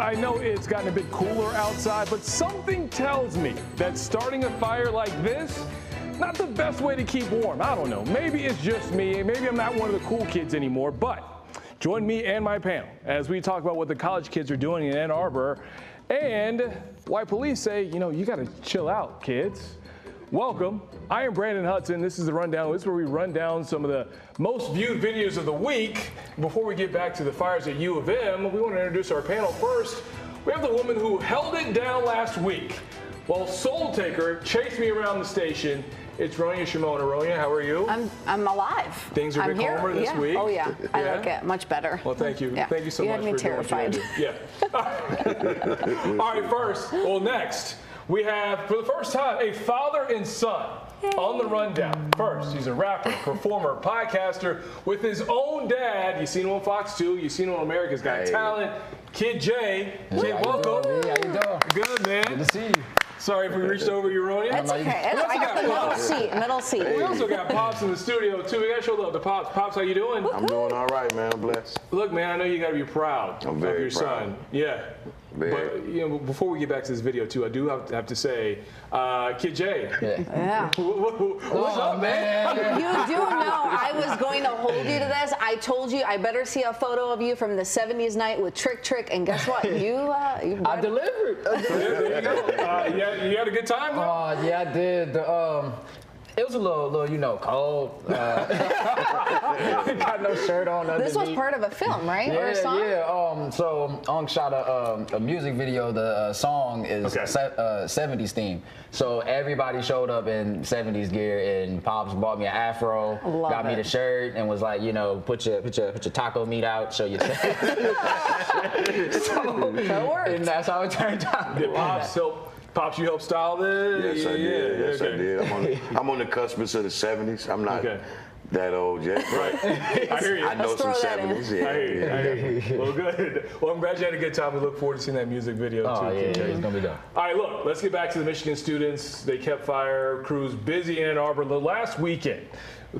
I know it's gotten a bit cooler outside, but something tells me that starting a fire like this, not the best way to keep warm. I don't know. Maybe it's just me. Maybe I'm not one of the cool kids anymore, but join me and my panel as we talk about what the college kids are doing in Ann Arbor and why police say, you got to chill out, kids. Welcome. I am Brandon Hudson. This is The Rundown. This is where we run down some of the most viewed videos of the week. Before we get back to the fires at U of M, we want to introduce our panel first. We have the woman who held it down last week while Soul Taker chased me around the station. It's Ronya Shimona. Ronya, how are you? I'm alive. Things are a bit calmer this week. Oh yeah, I like it much better. Well, thank you. Yeah. Thank you so much for terrified. Doing what you do. Yeah. All right, next, we have, for the first time, a father and son on the rundown. First, he's a rapper, performer, podcaster with his own dad. You've seen him on Fox 2. You've seen him on America's Got Talent. Kid J. Kid, welcome. How you doing? Good, man. Good to see you. Sorry if we reached over you, Ronya. That's okay. I got the middle seat. We also got Pops in the studio, too. We got to show love to Pops. Pops, how you doing? I'm doing all right, man. I'm blessed. Look, man, I know you got to be proud I'm of very your proud. son. Yeah. Very. But, before we get back to this video, too, I do have to say, Kid J. Yeah. What's up, man? You do know I was going to hold you to this. I told you I better see a photo of you from the 70s night with Trick, and guess what? I delivered. There you go. You had a good time, though? Yeah, I did. It was a little, cold. Got no shirt on underneath. This was part of a film, right? Or a song? Yeah. So Ong shot a music video. The song is 70s theme. So everybody showed up in 70s gear, and Pops bought me an afro, got me the shirt, and was like, put your taco meat out, show your chest. So that worked. And that's how it turned out. Did Pops, you helped style this? Yes, I did. Yes, I did. I'm on the cusp of the 70s. I'm not that old yet. Right. I hear you. I know some 70s. Yeah. I hear you. Well, good. Well, I'm glad you had a good time. We look forward to seeing that music video, too. Oh, yeah, it's going to be done. All right, look, let's get back to the Michigan students. They kept fire crews busy in Ann Arbor the last weekend.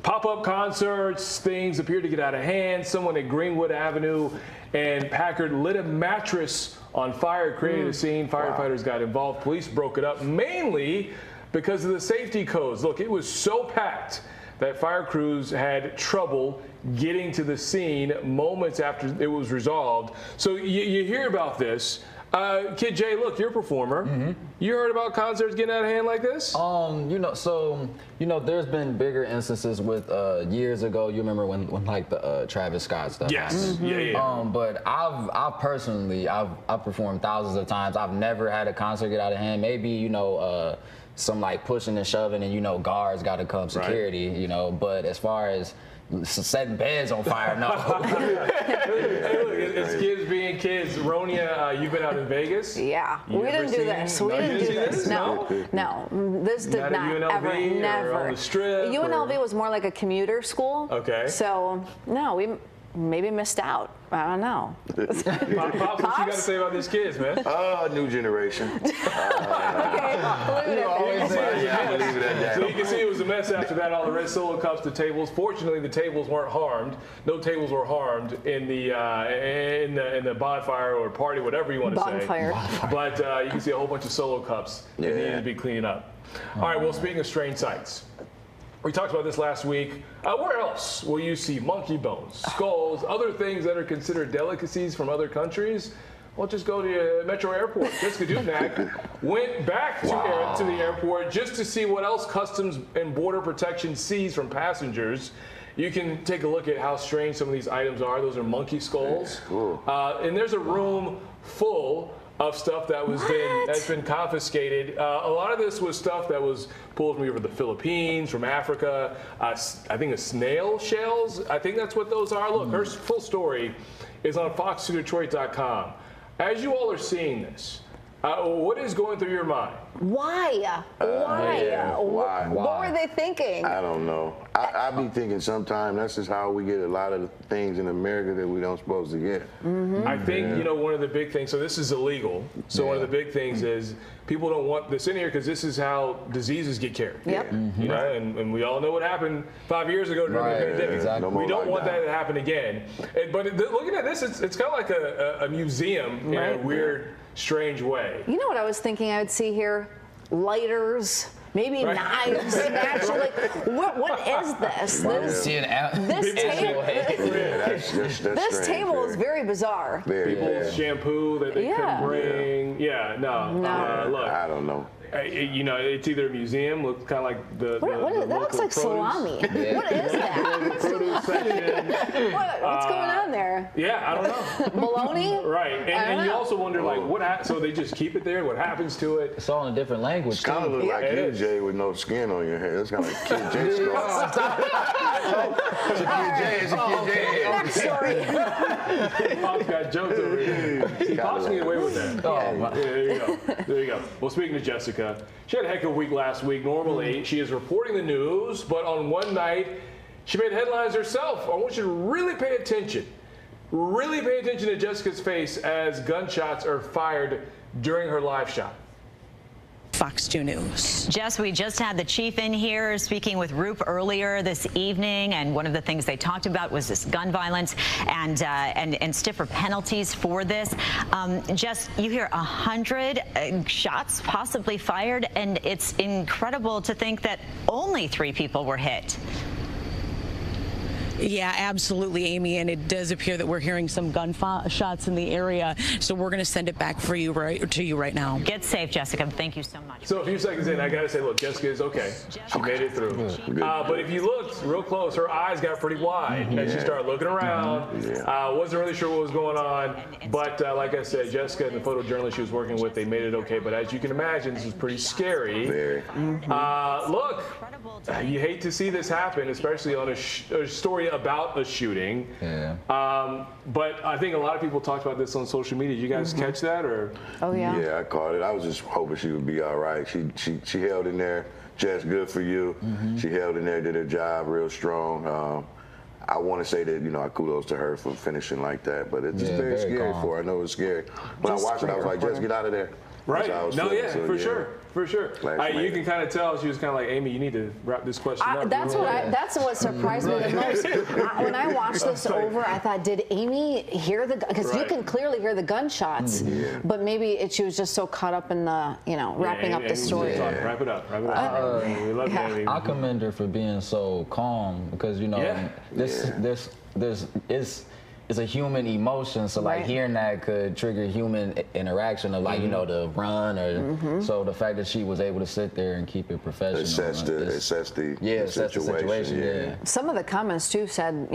Pop-up concerts, things appeared to get out of hand. Someone at Greenwood Avenue and Packard lit a mattress on fire, created a scene. Firefighters got involved. Police broke it up, mainly because of the safety codes. Look, it was so packed that fire crews had trouble getting to the scene moments after it was resolved. So you hear about this. Kid J, look, you're a performer. Mm-hmm. You heard about concerts getting out of hand like this? There's been bigger instances with years ago. You remember when like the Travis Scott stuff? Yes. Happened. Yeah. But I've personally performed thousands of times. I've never had a concert get out of hand. Maybe some like pushing and shoving, and guards got to come, security. Right. But as far as setting beds on fire, no. Hey, look, it's kids being kids. Ronya, you've been out in Vegas? Yeah. We didn't do this. We didn't do this. No. This did not ever, never. Or on the strip, UNLV was more like a commuter school. Okay. So, no, we maybe missed out. I don't know. Pops, what you got to say about these kids, man? New generation. Okay. So you can see it was a mess after that. All the red Solo cups, the tables. Fortunately, the tables weren't harmed. No tables were harmed in the bonfire or party, whatever you want to say. But you can see a whole bunch of Solo cups that needed to be cleaned up. All right. Well, speaking of strange sights. We talked about this last week. Where else will you see monkey bones, skulls, other things that are considered delicacies from other countries? Well, just go to Metro Airport. Jessica Dubnak went back to the airport just to see what else Customs and Border Protection sees from passengers. You can take a look at how strange some of these items are. Those are monkey skulls. Cool. And there's a room full of stuff that's been confiscated. A lot of this was stuff that was pulled from either the Philippines, from Africa. I think the snail shells. I think that's what those are. Look, her full story is on fox2detroit.com. As you all are seeing this, what is going through your mind? Why? Why? Why? What were they thinking? I don't know. I be thinking sometimes that's just how we get a lot of the things in America that we don't supposed to get. I think, you know, one of the big things, so this is illegal. So one of the big things is people don't want this in here because this is how diseases get carried. Yep. You know, and we all know what happened 5 years ago during the pandemic. Exactly. We don't want that to happen again. But looking at this, it's kind of like a museum in a weird, strange way. You know what I was thinking I would see here? Lighters. Maybe knives, actually. What is this? This table is very bizarre. People's shampoo that they couldn't bring. Look. I don't know. You know, it's either a museum, looks kind of like the that looks like salami. What is that? What's going on there? Yeah, I don't know. Bologna? Right, and you also wonder like so they just keep it there. What happens to it? It's all in a different language. It's kind of look like you, Jay, with no skin on your head. It's kind of like Kid J scar. It's a Kid J. It's a Kid J. Next story. Pop's got jokes over here. See, Pop's can get away with that. There you go. There you go. Well, speaking of Jessica, she had a heck of a week last week. Normally, she is reporting the news, but on one night, she made headlines herself. I want you to really pay attention. Really pay attention to Jessica's face as gunshots are fired during her live shot. Fox 2 News. Jess, we just had the chief in here speaking with Roop earlier this evening, and one of the things they talked about was this gun violence and stiffer penalties for this. Jess, you hear 100 shots possibly fired, and it's incredible to think that only 3 people were hit. Yeah, absolutely, Amy, and it does appear that we're hearing some gunshots in the area, so we're going to send it back to you right now. Get safe, Jessica. Thank you so much. So a few seconds in, I got to say, look, Jessica is okay. She made it through. But if you looked real close, her eyes got pretty wide as she started looking around. Wasn't really sure what was going on. But like I said, Jessica and the photojournalist she was working with, they made it okay. But as you can imagine, this is pretty scary. Look, you hate to see this happen, especially on a story about a shooting. But I think a lot of people talked about this on social media. Did you guys catch that? Or? Oh, yeah. Yeah, I caught it. I was just hoping she would be all right. She held in there. Jess, good for you. She held in there, did her job real strong. I want to say that, you know, I kudos to her for finishing like that, but it's just very scary for her. I know it's scary. When I watched it, I was like, Jess, get out of there. Right. No, yeah, so, for sure. For sure. You can kind of tell she was kind of like, Amy, you need to wrap this question up. That's what surprised me the most. When I watched this over, I thought, did Amy hear the gun? Because you can clearly hear the gunshots, but maybe she was just so caught up in the, wrapping up the story. Wrap it up. We love you, Amy. I commend her for being so calm because, it's a human emotion, so like hearing that could trigger human interaction of like the run or so the fact that she was able to sit there and keep it professional. Assess the situation. Some of the comments too said,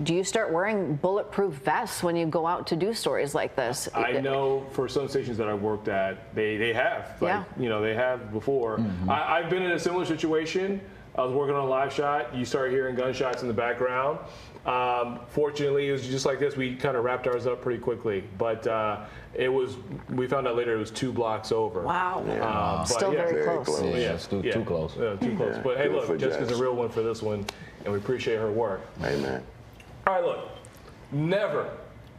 do you start wearing bulletproof vests when you go out to do stories like this? I know for some stations that I worked at, they have. They have before. I've been in a similar situation. I was working on a live shot. You start hearing gunshots in the background. Fortunately, it was just like this. We kind of wrapped ours up pretty quickly, but we found out later it was 2 blocks over. Wow. Still very close. Too close. Too close. But hey, look, Jessica's a real one for this one, and we appreciate her work. Amen. All right, look, never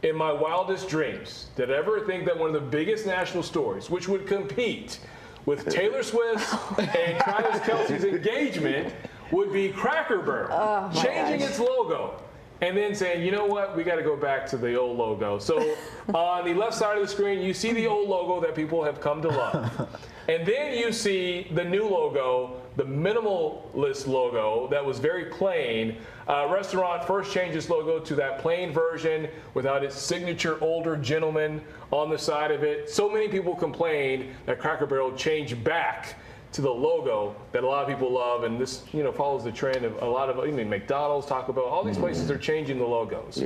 in my wildest dreams did I ever think that one of the biggest national stories, which would compete with Taylor Swift's and Travis Kelce's engagement, would be Cracker Barrel changing its logo and then saying, you know what, we got to go back to the old logo. So on the left side of the screen, you see the old logo that people have come to love. And then you see the new logo, the minimalist logo that was very plain. Restaurant first changed its logo to that plain version without its signature older gentleman on the side of it. So many people complained that Cracker Barrel changed back to the logo that a lot of people love, and this follows the trend of a lot of McDonald's, Taco Bell, all these places are changing the logos.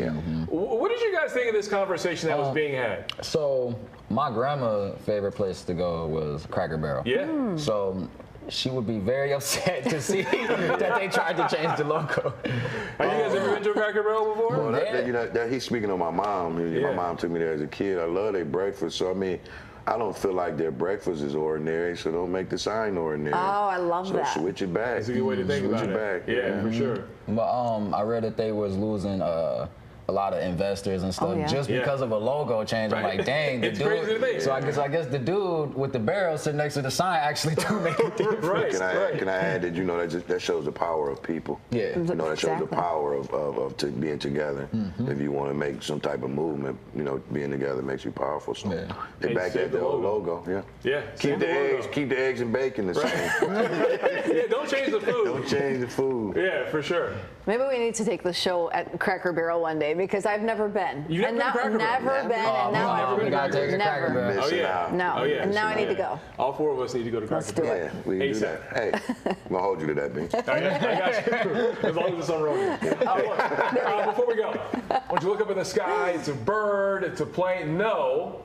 What did you guys think of this conversation that was being had? So my grandma's favorite place to go was Cracker Barrel. So she would be very upset to see that they tried to change the logo. Have you guys ever been to a Cracker Barrel before? Well, he's speaking on my mom. My mom took me there as a kid. I love their breakfast. So I I don't feel like their breakfast is ordinary, so don't make the sign ordinary. Oh, I love so that. switch it back. That's a good way to think switch about it it. back. Yeah, for sure. But I read that they was losing a lot of investors and stuff Oh, yeah. just because of a logo change. I'm like, dang, the It's dude. crazy to think. So I guess the dude with the barrel sitting next to the sign actually do make a difference. Right, Can I add that, you know, that shows the power of people. Yeah. You know, that shows the Exactly. power of being together. If you want to make some type of movement, you know, being together makes you powerful. So Yeah. they Hey, back save at the the old logo. logo. Yeah. Yeah, Keep save the the logo. eggs. Keep the eggs and bacon the same. Yeah, don't change the food. Don't change the food. Yeah, for sure. Maybe we need to take the show at Cracker Barrel one day because I've never been. You've never and been to Cracker Barrel? Never been, and now never been we to gotta Cracker take a Barrel. Cracker Barrel. Never. Oh yeah. No. Oh yeah. And now I need to Yeah. go. All four of us need to go to Cracker Let's do Barrel. it. Yeah, we can do ASAP. that. Hey, I'm gonna hold you to that, B. Oh, yeah, I got you. As long as it's on road. Before we go, once you look up in the sky, it's a bird, it's a plane. No,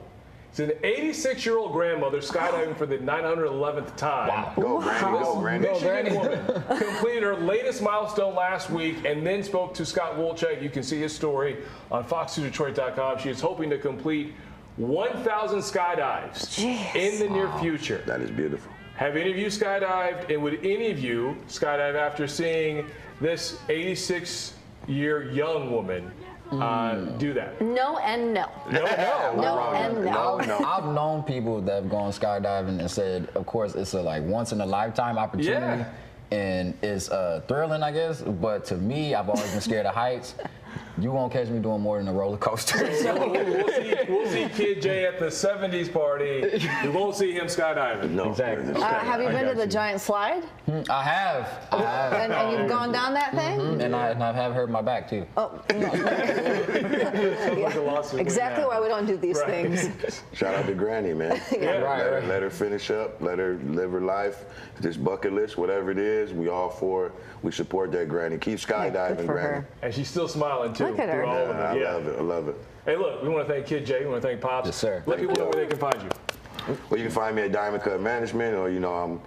it's an 86-year-old grandmother skydiving for the 911th time. Wow. Go, Granny. Go, Granny. Michigan woman completed her latest milestone last week and then spoke to Scott Wolchek. You can see his story on fox2detroit.com. She is hoping to complete 1,000 skydives Jeez. in the near future. That is beautiful. Have any of you skydived, and would any of you skydive after seeing this 86-year young woman do that? No and no. No. No and no. I've known people that have gone skydiving and said, of course, it's a like once in a lifetime opportunity. Yeah. And it's thrilling, I guess. But to me, I've always been scared of heights. You won't catch me doing more than a roller coaster. We'll see Kid J at the 70s party. We won't see him skydiving. No. Exactly. Have you I been to got the you. giant slide? I have. And you've gone down that thing? And I have hurt my back too. Oh, no. Sounds like a lawsuit Exactly waiting why we don't do these Right. things. Shout out to Granny, man. Yeah. Right. Let her finish up. Let her live her life. This bucket list, whatever it is, we all for it. We support that Granny. Keep skydiving, Good for Granny. her. And she's still smiling too. Look at her. through all of I it. love it. I love it. Hey, look, we want to thank Kid J. We want to thank Pops. Yes, sir. Let people know where they can find you. Well, you can find me at Diamond Cut Management, or I'm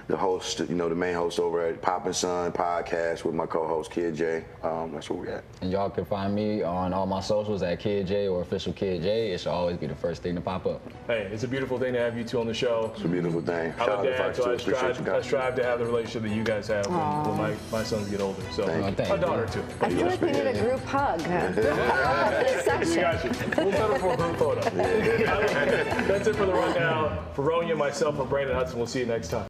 the host, the main host over at Pop and Son podcast with my co-host Kid J. That's where we at. And y'all can find me on all my socials at Kid J or official Kid J. It should always be the first thing to pop up. Hey, it's a beautiful thing to have you two on the show. It's a beautiful thing. I'm Shout out a to dad, Fox so 2. I Appreciate you strive guys. to have the relationship that you guys have when my sons get older. So, Thank you. my daughter too. I feel like we need a group hug. This We section. got you. We'll settle for a group photo. That's it for the rundown. For Ronya, myself, and Brandon Hudson, we'll see you next time.